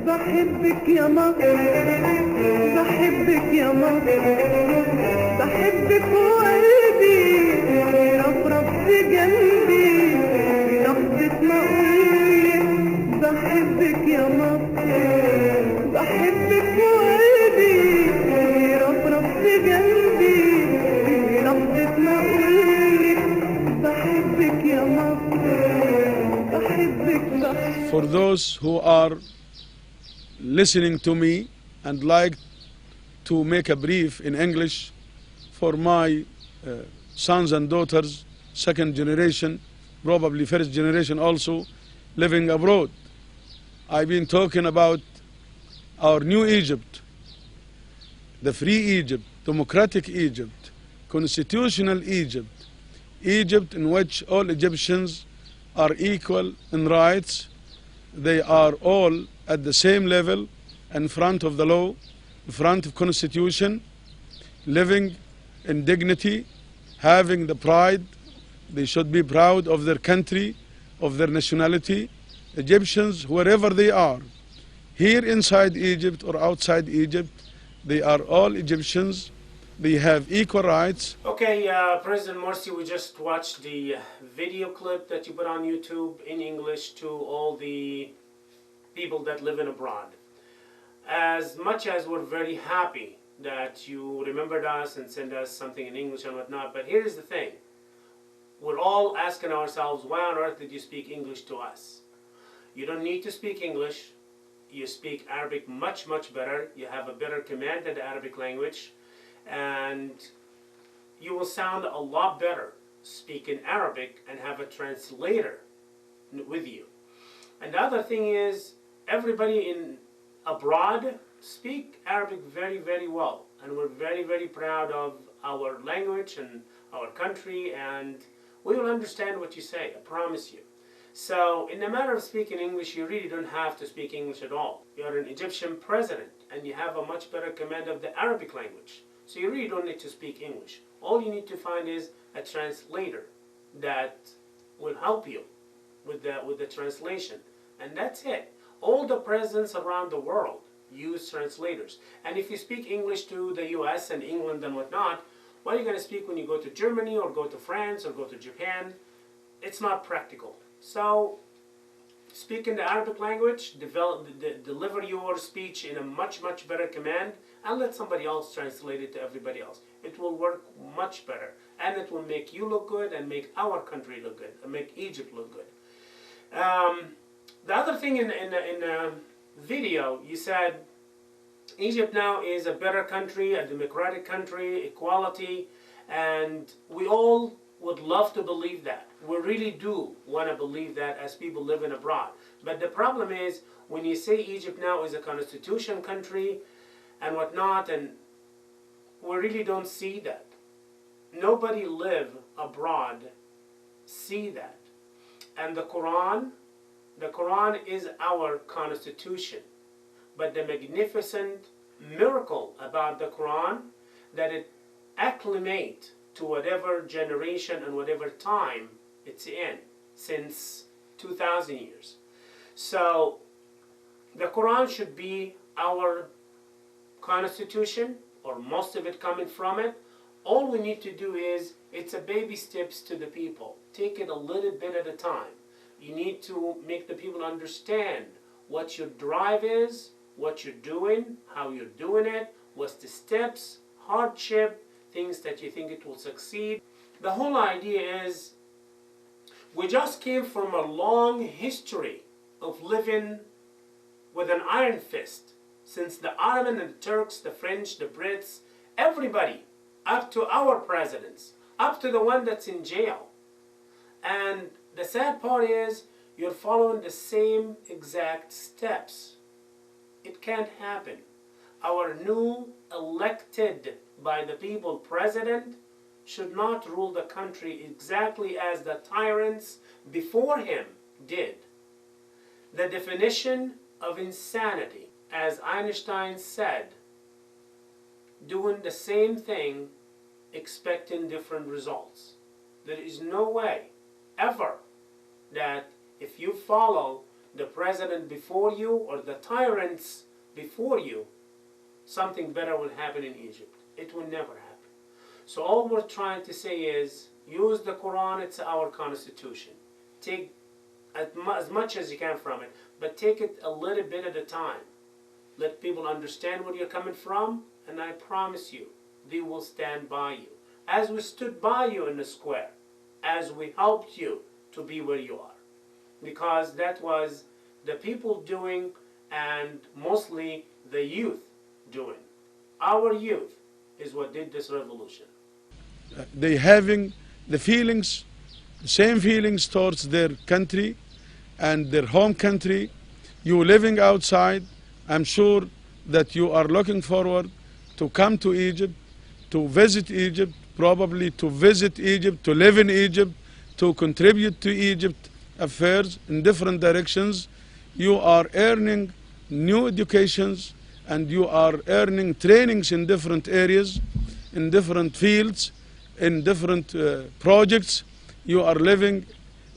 بحبك يا مصر، بحبك يا مصر، بحبك وقلبي رفرف في جنبي بلحظة ما أقولك بحبك يا مصر، بحبك وقلبي رفرف في جنبي بلحظة ما أقولك بحبك يا مصر، بحبك. For those who are listening to me and like to make a brief in English for my sons and daughters, second generation, probably first generation also, living abroad. I've been talking about our new Egypt, the free Egypt, democratic Egypt, constitutional Egypt, Egypt in which all Egyptians are equal in rights. They are all at the same level in front of the law, in front of constitution, living in dignity, having the pride. They should be proud of their country, of their nationality. Egyptians, wherever they are, here inside Egypt or outside Egypt, they are all Egyptians. They have equal rights. Okay, President Morsy, we just watched the video clip that you put on YouTube in English to all the people that live in abroad. As much as we're very happy that you remembered us and sent us something in English and whatnot, but here's the thing. We're all asking ourselves, why on earth did you speak English to us? You don't need to speak English. You speak Arabic much, much better. You have a better command of the Arabic language. And you will sound a lot better speaking Arabic and have a translator with you. And the other thing is, everybody in abroad speak Arabic very, very well. And we're very, very proud of our language and our country, and we will understand what you say, I promise you. So in the matter of speaking English, you really don't have to speak English at all. You're an Egyptian president, and you have a much better command of the Arabic language. So you really don't need to speak English. All you need to find is a translator that will help you with the translation. And that's it. All the presidents around the world use translators. And if you speak English to the US and England and whatnot, what are you going to speak when you go to Germany or go to France or go to Japan? It's not practical. So speak in the Arabic language, deliver your speech in a much, much better command, and let somebody else translate it to everybody else. It will work much better, and it will make you look good and make our country look good, and make Egypt look good. The other thing in the video, you said Egypt now is a better country, a democratic country, equality, and we all would love to believe that. We really do want to believe that as people living abroad. But the problem is, when you say Egypt now is a constitution country and whatnot, and we really don't see that. Nobody live abroad see that. And the Quran is our constitution. But the magnificent miracle about the Quran, that it acclimate to whatever generation and whatever time it's in, since 2,000 years. So the Quran should be our constitution, or most of it coming from it. All we need to do is, it's a baby steps to the people. Take it a little bit at a time. You need to make the people understand what your drive is, what you're doing, how you're doing it, what's the steps, hardship, things that you think it will succeed. The whole idea is, we just came from a long history of living with an iron fist. Since the Ottoman and the Turks, the French, the Brits, everybody, up to our presidents, up to the one that's in jail. And the sad part is you're following the same exact steps. It can't happen. Our new elected by the people president should not rule the country exactly as the tyrants before him did. The definition of insanity, as Einstein said, doing the same thing, expecting different results. There is no way, ever, that if you follow the president before you or the tyrants before you, something better will happen in Egypt. It will never happen. So all we're trying to say is, use the Quran, it's our constitution. Take as much as you can from it, but take it a little bit at a time. Let people understand where you're coming from, and I promise you, they will stand by you. As we stood by you in the square, as we helped you to be where you are. Because that was the people doing, and mostly the youth doing. Our youth is what did this revolution. They having the feelings, the same feelings towards their country and their home country. You living outside, I'm sure that you are looking forward to come to Egypt, to visit Egypt, probably to visit Egypt, to live in Egypt, to contribute to Egypt affairs in different directions. You are earning new educations and you are earning trainings in different areas, in different fields, in different projects. You are living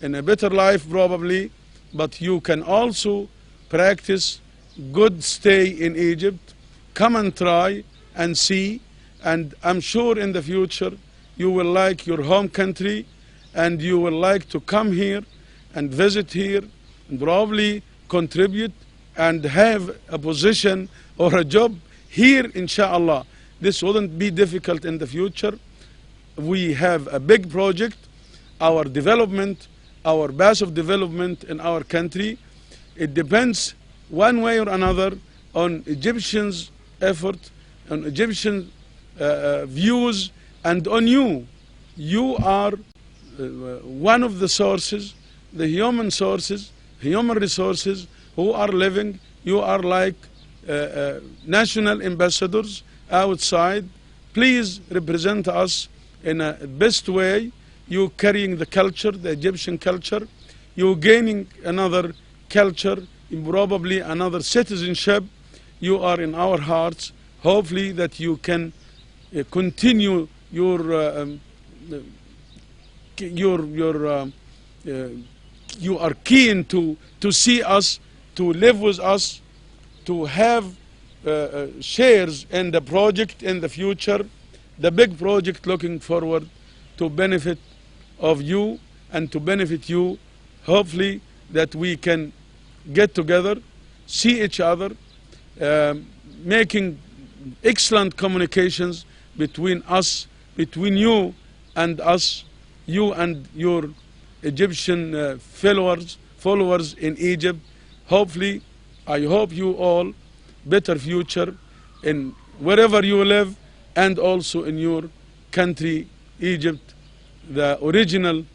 in a better life probably, but you can also practice good stay in Egypt. Come and try and see, and I'm sure in the future you will like your home country and you will like to come here and visit here and probably contribute and have a position or a job here, inshallah. This wouldn't be difficult in the future. We have a big project, our development, our base of development in our country. It depends one way or another on Egyptians' effort, on Egyptian views, and on you. You are one of the sources, the human sources, human resources who are living. You are like national ambassadors outside. Please represent us in a best way. You carrying the culture, the Egyptian culture. You gaining another culture, probably another citizenship. You are in our hearts. Hopefully that you can continue you are keen to see us, to live with us, to have shares in the project in the future, the big project. Looking forward to benefit of you and to benefit you. Hopefully that we can get together, see each other, making excellent communications between us, between you and us, you and your Egyptian followers in Egypt. Hopefully, I hope you all better future in wherever you live and also in your country, Egypt, the original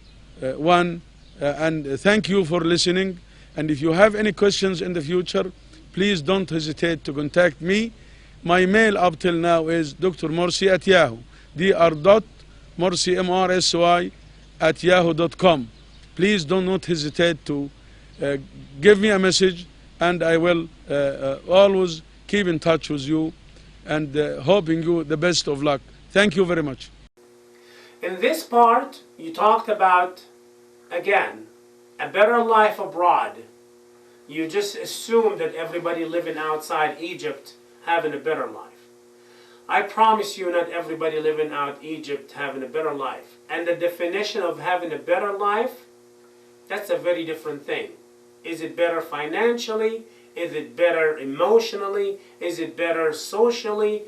one. And thank you for listening. And if you have any questions in the future, please don't hesitate to contact me. My mail up till now is Dr. Morsy at Yahoo. Dr.Morsy, M-R-S-Y, at yahoo.com. Please do not hesitate to give me a message, and I will always keep in touch with you, and hoping you the best of luck. Thank you very much. In this part, you talked about, again, a better life abroad. You just assume that everybody living outside Egypt having a better life. I promise you, not everybody living out Egypt having a better life. And the definition of having a better life, that's a very different thing. Is it better financially? Is it better emotionally? Is it better socially?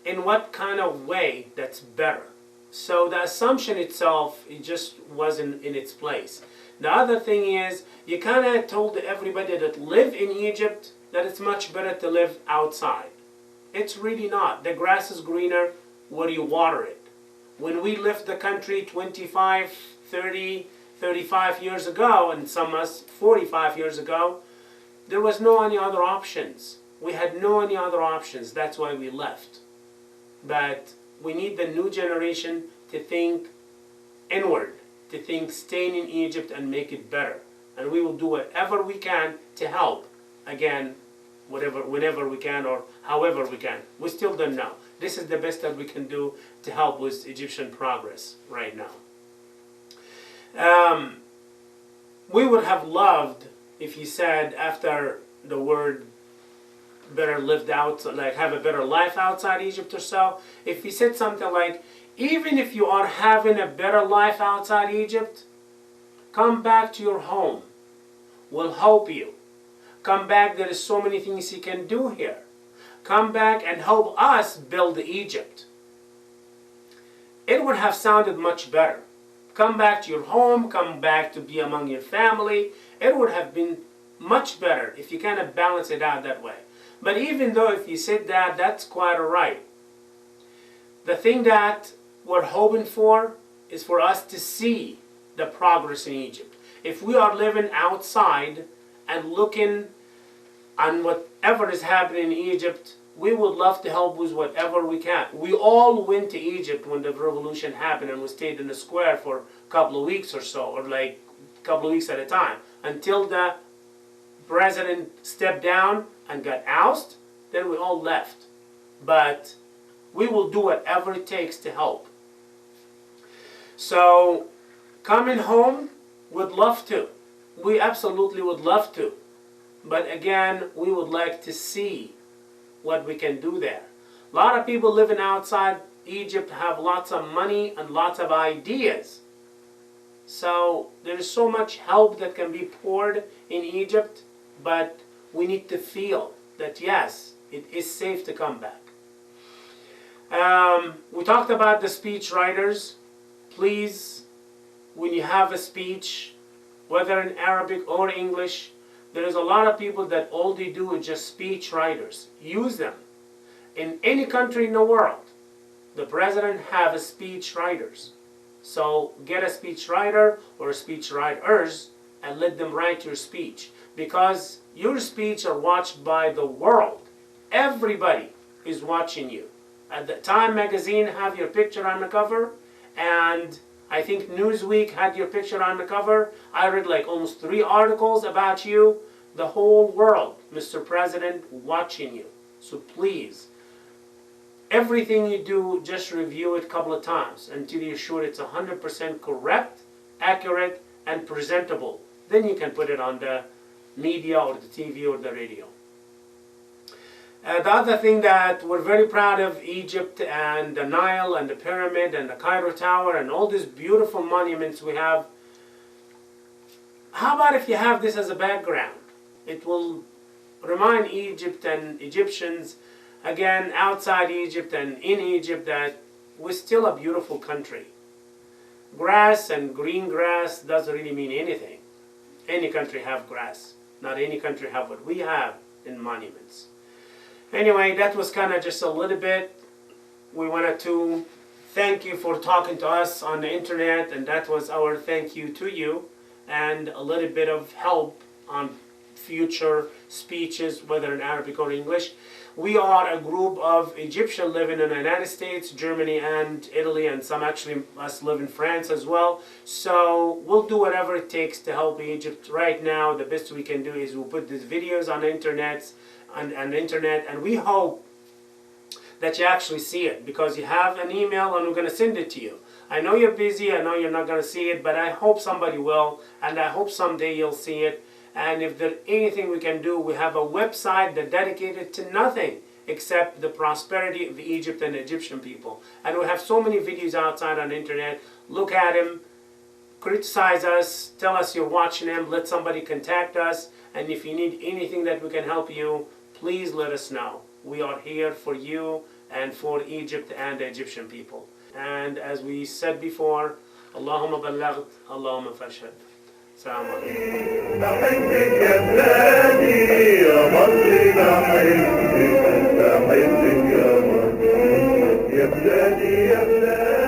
In what kind of way that's better? So the assumption itself, it just wasn't in its place. The other thing is, you kind of told everybody that live in Egypt that it's much better to live outside. It's really not. The grass is greener where you water it. When we left the country 25, 30, 35 years ago, and some of us 45 years ago, there was no any other options. We had no any other options. That's why we left. But we need the new generation to think inward, to think staying in Egypt and make it better. And we will do whatever we can to help. Again, whenever we can or however we can. We still don't know. This is the best that we can do to help with Egyptian progress right now. We would have loved if he said after the word better lived out, like have a better life outside Egypt or so, if he said something like, even if you are having a better life outside Egypt, come back to your home. We'll help you. Come back, there is so many things you can do here. Come back and help us build Egypt. It would have sounded much better. Come back to your home, come back to be among your family. It would have been much better if you kind of balance it out that way. But even though if you said that, that's quite all right. The thing that we're hoping for is for us to see the progress in Egypt. If we are living outside and looking on whatever is happening in Egypt, we would love to help with whatever we can. We all went to Egypt when the revolution happened and we stayed in the square for a couple of weeks or so, or like a couple of weeks at a time, until the president stepped down and got ousted. Then we all left. But we will do whatever it takes to help. So coming home, would love to. We absolutely would love to. But again, we would like to see what we can do there. A lot of people living outside Egypt have lots of money and lots of ideas. So there is so much help that can be poured in Egypt, but we need to feel that yes, it is safe to come back. We talked about the speech writers. Please, when you have a speech, whether in Arabic or English, there is a lot of people that all they do is just speech writers. Use them. In any country in the world, the president have a speech writers. So get a speech writer or speech writers and let them write your speech. Because your speech are watched by the world. Everybody is watching you. At the Time magazine have your picture on the cover, and I think Newsweek had your picture on the cover. I read like almost 3 articles about you. The whole world, Mr. President, watching you. So please, everything you do, just review it a couple of times until you're sure it's 100% correct, accurate, and presentable. Then you can put it on the media or the TV or the radio. The other thing that we're very proud of Egypt and the Nile and the pyramid and the Cairo Tower and all these beautiful monuments we have. How about if you have this as a background? It will remind Egypt and Egyptians, again, outside Egypt and in Egypt, that we're still a beautiful country. Grass and green grass doesn't really mean anything. Any country have grass. Not any country have what we have in monuments. Anyway, that was kind of just a little bit. We wanted to thank you for talking to us on the internet, and that was our thank you to you, and a little bit of help on future speeches, whether in Arabic or English. We are a group of Egyptians living in the United States, Germany, and Italy, and some actually us live in France as well. So we'll do whatever it takes to help Egypt. Right now, the best we can do is we'll put these videos on the internet, and we hope that you actually see it, because you have an email and we're going to send it to you. I know you're busy, I know you're not going to see it, but I hope somebody will, and I hope someday you'll see it. And if there's anything we can do, we have a website that's dedicated to nothing except the prosperity of Egypt and the Egyptian people. And we have so many videos outside on the internet. Look at them, criticize us, tell us you're watching them, let somebody contact us. And if you need anything that we can help you, please let us know. We are here for you and for Egypt and the Egyptian people. And as we said before, Allahumma ballaght, Allahumma fashhad. السلام عليكم. بحبك يا بلادي يا مصري، بحبك بحبك يا مصري، يا بلادي يا بلادي.